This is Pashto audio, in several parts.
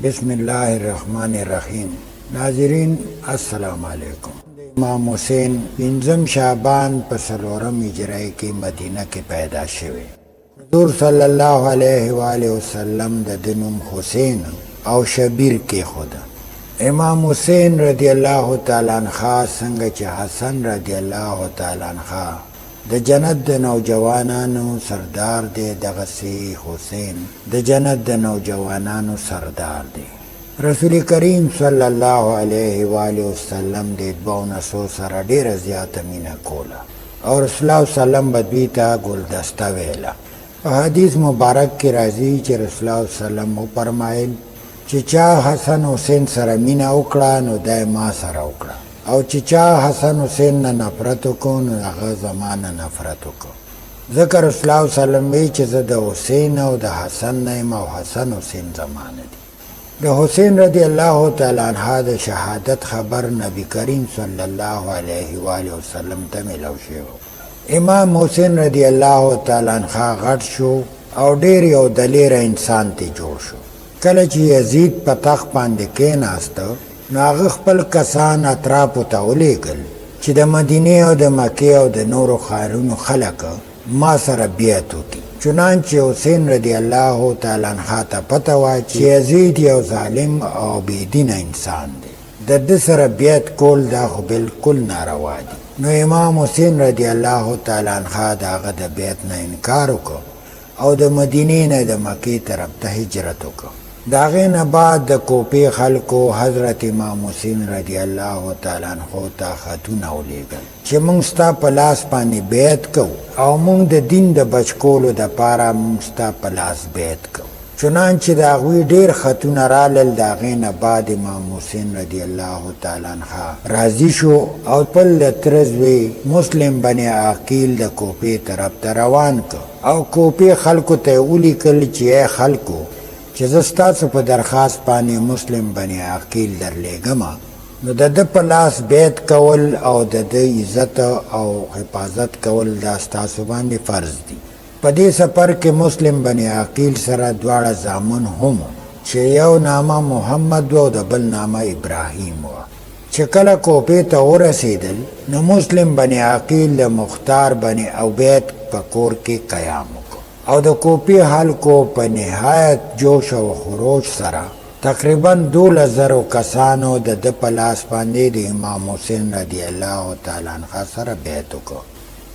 بسم الله الرحمن الرحیم. ناظرین السلام علیکم. امام حسین 5 شعبان په 4 هجری کې مدینه کې پیدا شوی. حضور صلی الله علیه و آله وسلم د نوم حسین او شبیر کې خدا. امام حسین رضی الله تعالی عنہ څنګه چې حسن رضی الله تعالی عنہ د جنت د نوجوانانو سردار دی، دغه سی حسین د جنت د نوجوانانو سردار دی. رسول کریم صلی الله علیه و آله وسلم د بونسو سره ډیره زیاته مینه کوله او رسول الله سلام بدوی ته ګلدسته ویله. په حدیث مبارک کې راځي چې رسول الله سلام فرمایل چې چا حسن حسین سره مینه وکړه نو دای ما سره وکړه، او چې چا حسن حسین نه نفرت وکړو نو هغه زما نه نفرت وکړو. ځکه رسول الله سلام وی چې زه د حسین او د حسن نه یم او حسن حسین زما نه دي. د حسین رضی الله تعالی عنہ د شهادت خبر نبی کریم صلی الله علیه و آله وسلم ته ملو شو. امام حسین رضی الله تعالی عنہ غټ شو او ډیر یو دلیر انسان ته جوړ شو. کله چې یزید په تخت باندې کېناسته نو هغه خپل کسان اطرافو ته ولیږل چې د مدینې او د مکې او د نورو ښارونو خلک ما سره بیعت وکړي. چنانچه حسین رضی الله تعالی عنہ ته پته وه چې یزید یو ظالم او بېدینه انسان دی، د ده سره بیعت کول دا خو بلکل ناروا دي. نو امام حسین رضی الله تعالی عنہ د هغه د بیعت نه انکار وکړ او د مدینې نه د مکې طرف ته هجرت وکړ. د هغې نه بعد د کوپې خلکو حضرت امام حسین رضی الله تعالی عنہ ته خطونه ولیږل چې موږ ستا په لاس باندې بیعت کوو او موږ د دین د بچ کولو دپاره موږ ستا په لاس بیعت کوو. چنانچه د هغوی ډېر خطونه رالل. د هغې نه بعد امام حسین رضی الله تعالی عنہ راضي شو او خپل د تره زوی مسلم بن عقیل د کوپې طرف ته روان کړ او کوپې خلکو ته یې ولیکل چې ای خلکو چې زه ستاسو په درخواست باندې مسلم بن عقیل درلیږم، نو د ده په لاس بیعت کول او د ده عزت او حفاظت کول دا ستاسو باندې فرض دي. په دې سفر کې مسلم بن عقیل سره دواړه زامن هم چې یو نامه محمد و او د بل نامه ابراهیم و. چې کله کوپې ته ورسېدل نو مسلم بن عقیل د مختار بن عبید په کور کې قیام او د کوپې خلکو په نهایت جوش او خروش سره تقریبا 12,000 کسانو د ده په لاس باندې د امام حسین رضی الله تعالی عنہ سره بیعت وکړ.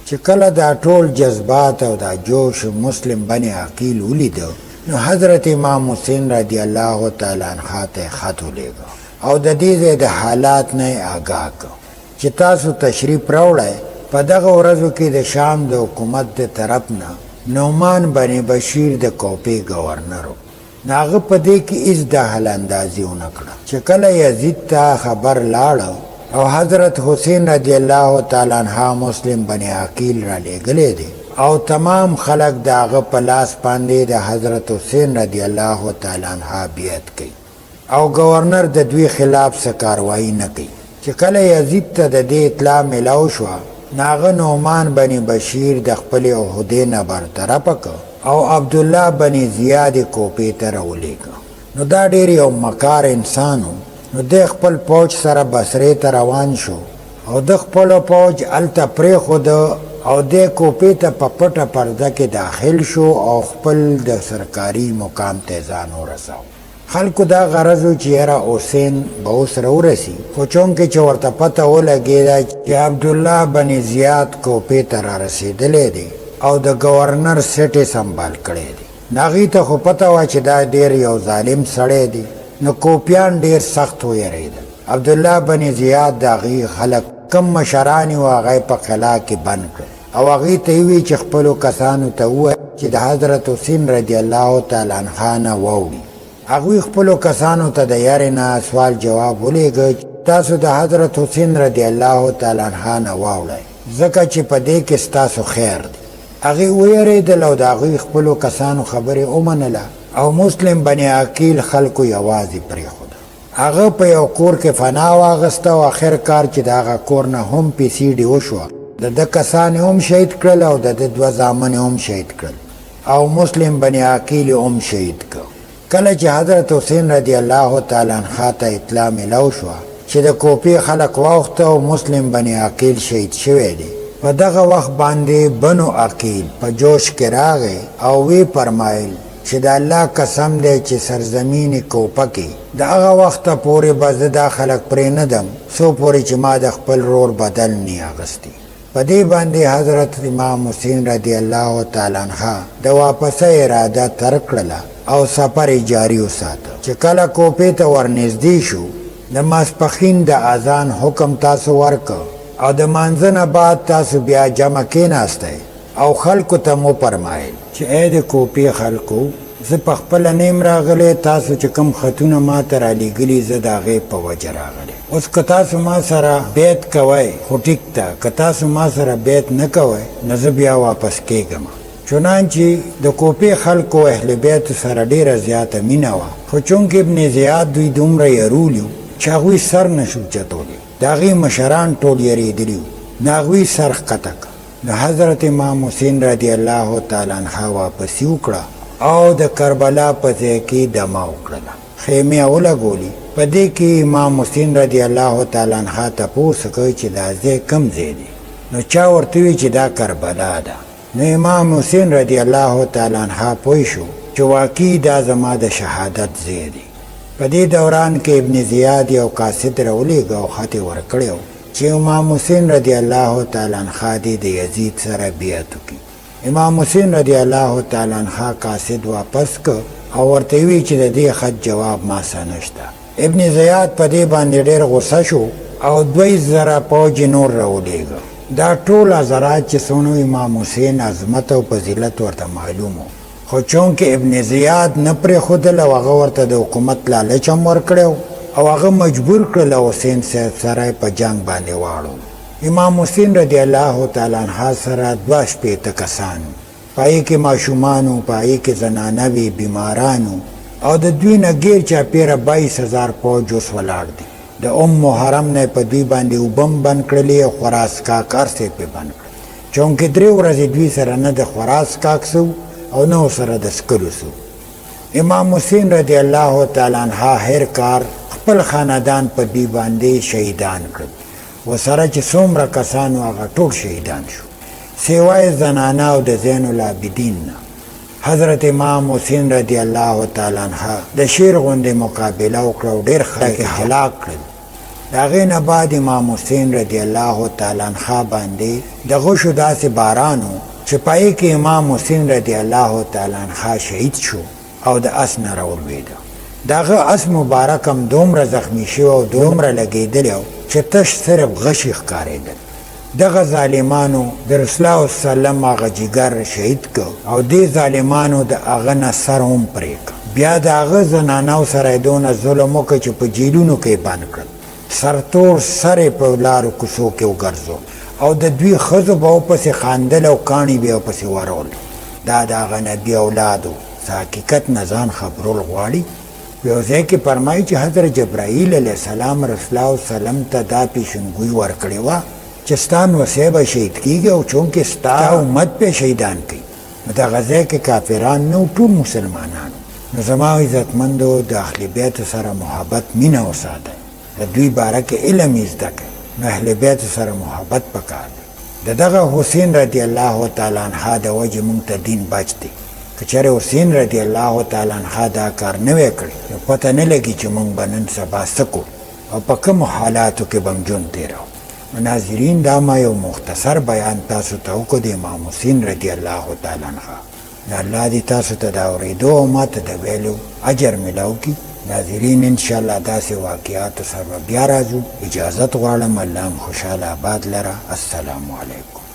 چې کله دا ټول جذبات او دا جوش مسلم بن عقیل ولیده نو حضرت امام حسین رضی الله تعالی عنہ ته خط ولیږه او د دې ځای د حالات نه آگاه کړ چې تاسو تشریف راوړئ. په دغه ورځو کې د شام د حکومت د طرف نه نعمان بن بشیر د کوپې گورنر و. هغه په دې کې هېڅ د حل اندازي ونه کړه. چې کله یزید ته خبر لاړه او حضرت حسین رضی الله تعالی عنہ مسلم بن عقیل را لېږلی دی او تمام خلک د هغه په لاس باندې د حضرت حسین رضی الله تعالی عنہ بیعت کوي او گورنر د دوی خلاف څه کاروایي نه کوي. چې کله یزید ته د دې اطلاع میلاو شوه ناغه نعمان بن بشیر د خپل عہدې نه برطرفه کړ او عبدالله بن زیاد کوپې ته راولېږه. نو دا ډېر یو مکار انسان و. نو د خپل فوج سره بصرې ته روان شو او د خپلو فوج هلته پرېښوده او د کوپې ته په پټه پرده کې داخل شو او خپل د سرکاري مقام ته ځان ورساو. خلکو دا غرض و چې یاره حسین به اوس راورسي، خو چونکې چې ورته پته ولګېده چې عبدالله بن زیاد کوپې ته رارسېدلی دی او د گورنر سیټ یې سنبال کړی دی، نو هغې ته خو پته وه چې دا ډېر یو ظالم سړی دی. نو کوپیان ډېر سخت ویرېدل. عبدالله بن زیاد د هغې خلک کم مشران یې و هغه یې په قلعه کې بند کړل او هغې ته یې وویل چې خپلو کسانو ته ووایي چې د حضرت حسین رضی الله تعالی عنہ نه واوړي. هغوی خپلو کسانو ته د یارې نه سوال جواب ولیږه چې تاسو د حضرت حسین رضی الله تعالی عنہ نه واوړئ ځکه چې په دې کې ستاسو خیر دی. هغې ویرېدل او د هغوی خپلو کسانو خبرې ومنله او مسلم بن عقیل خلکو یوازې پرېښوده. هغه په یو کور کې فنا واغسته او آخر کار چې د هغه کور نه هم پیسیډي وشوه، د ده کسان هم شهید کړل او د ده 2 زامن هم شهید کړل او مسلم بن عقیل هم شهید کړ. کله چې حضرت حسین رضی الله تعالی عنہ ته اطلاع ملو شوه چې د کوپې خلک واوښته او مسلم بن عقیل شهید شوی دی، په دغه وخت باندې بنو عقیل په جوش کې راغی او وی فرمایل چې د الله قسم دی چې سرزمین کوپه کې د هغه وخته پورې به زه دا خلک پرېنږدم څو پورې چې ما د خپل رور بدل نی اخیستی. په دې باندې حضرت امام حسین رضی الله تعالی عنہ د واپسه اراده ترک کړله او سفر جاری وساته. چې کله کوپې ته ورنږدې شو د ماسپښین د اذان حکم تاسو ورکړ او د مانځه نه بعد تاسو بیا جمع کېناستئ او خلکو ته مو فرمایل چې ای د کوپې خلکو زه په خپله نیم راغلی، تاسو چې کوم خطونه ما ته رالیږلي زه د هغې په وجه راغلی. اوس که تاسو ما سره بیعت کوئ خو ټیک ده، که تاسو ما سره بیعت نه کوئ نو زه بیا واپس کېږم. چنانچې د کوپې خلکو اهل بیت سره ډېره زیاته مینه وه، خو چونکې ابن زیاد دوی دومره یرولی وو چې هغوی سر نشو چتولی، د هغې مشران ټول یریدلي وو، نو هغوی سر ښکته کړ. د حضرت امام حسین رضی الله تعالی عنہ واپسي وکړه او د کربلا په ځای کې دمه وکړله، خیمې ولګولي. په دې کې امام حسین رضی الله تعالی عنہ تپوس وکړ چې دا ځای کوم ځای دی، نو چا ورته وویل چې دا کربلا ده. نو امام حسین رضی الله تعالی عنہ پوه شو چې واقعي دا زما د شهادت ځای دی. په دې دوران کې ابن زیاد یو قاصد راولېږه او خط یې ورکړی و چې امام حسین رضی الله تعالی عنہ دې د یزید سره بیعت وکړي. امام حسین رضی الله تعالی عنہ قاصد واپس کړ او ورته وی چې د دې خط جواب ما سره نشته. ابن زیاد په دې باندې ډېر غوسه شو او 2000 پوځ نور راولېږه. دا ټول حضرات چې څونه امام حسین عظمت او فضیلت ورته معلوم و، خو چونکې ابن زیاد نه پرېښودل او هغه ورته د حکومت لالچ هم ورکړی او هغه مجبور کړل حسین صاحب سره په جنګ باندې واړو. امام حسین رضی الله تعالی عنہ سره 2 کسان، پای کې ماشومان وو، پای کې زنانه وې، بیماران وو او د دوی نه غیر چاپېره 22000 پوځ اوس ولاړ دي. د حرم نه په دوی باندې اوبه بند کړلې او خوراڅکاک هر څه پې بند کړل، چونکې 3 ورځې دوی سره نه د خوراڅکاک سو او نه سره د څکلو سو. امام حسین رضی الله تعالی عنہ هر کار خپل خاندان په دوی باندې شهیدان کړل، ورسره چې څومره کسان وو هغه ټول شهیدان شو سوای زنانه او د زین العابدین نه. حضرت امام حسین رضی الله تعالی عنہ د شیر غوندې مقابله وکړه او ډېر خلک هلاک کړل. د هغې نه بعد امام حسین رضی الله تعالی عنہ باندې د غشو داسې باران و چې پای کې امام حسین رضی الله تعالی عنہ شهید شو او د اس نه راولوېده. د هغه اس مبارک هم دومره زخمی شو او دومره لګېدلی و چې تش صرف غشي ښکارېدل. دغه ظالمانو د رسول الله صلی الله علیه وسلم هغه جګر شهید کړ او دې ظالمانو د هغه نه سر هم پرې کړ. بیا د هغه زنانو سره یې دونه ظلم وکړ چې په جیلونو کې یې بند کړل، سرتور سر یې په لارو کوڅو کې وګرځول او د دوی ښځو به ورپسې خاندل او کاڼي به یې ورپسې ورول. دا د هغه نبي اولاد و، څه حقیقت نه ځان خبرول غواړي. په یو ځای کې فرمایي چې حضرت جبرائیل علیه السلام رسول الله صلی الله علیه وسلم ته دا پیشنګویي ورکړې وه چې ستا نوسی به شهید کېږي او چونکې ستا امت پې شهیدان کوي. نو دغه ځای کې کافران نه ټول مسلمانان. نو زما عزتمندو د اهل بیت سره محبت مینه وساتئ، د دوی باره کې علم یې زده کړئ. نو اهل بیت سره محبت پکار دی. د دغه حسین رضی الله تعالی عنہ د وجې موږ ته دین بچ دی. که چېرې حسین رضی الله تعالی عنہ دا کار نه وی کړی نو پته نه لګي چې موږ به نن سبا څه کوو او په کومو حالاتو کې به موږ ژوند تېروو. ناظرین دا ما یو مختصر بیان تاسو ته وکړو د امام حسین رضی الله تعالی عنہ. الله دې تاسو ته د اورېدو او ما ته د ویلو اجر میلاو کړي. ناظرین انشاءالله داسې واقعاتو سره بیا راځو. اجازت غواړم. الله م خوشحاله آباد لره. السلام علیکم.